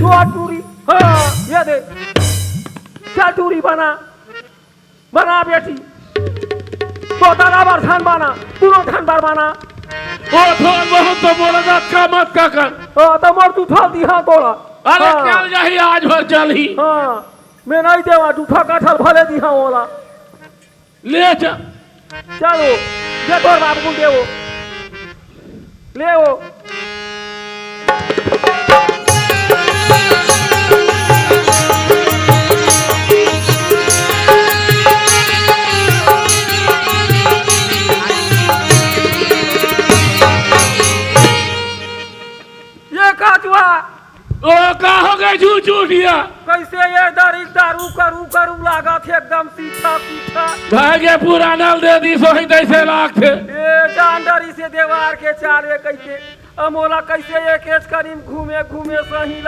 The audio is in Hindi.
दो टूरी हाँ ये दे क्या टूरी बना बना बेटी तो दादा बार धान बना पूरा धान बार बना ओ थोड़ा बहुत तो बोला जात का मत का कर तो मर तू थाल दी हाँ तोड़ा अरे चल जाही आज भर चल ही हाँ मैं नहीं देवा दूठा काठल भले दी हाँ वाला ले चल चलो ये तोर बाप को देवो ले वो ये काचवा ओ का हो गए झूठ झूठिया कैसे ये दारू दारू करू करू लागा थे एकदम सीधा सीधा भागे पुराना दे दी सोही तैसे लाख थे ये जानदारी से देवार के चारे कैसे अमोला कैसे ये केस करीम घूमे घूमे सही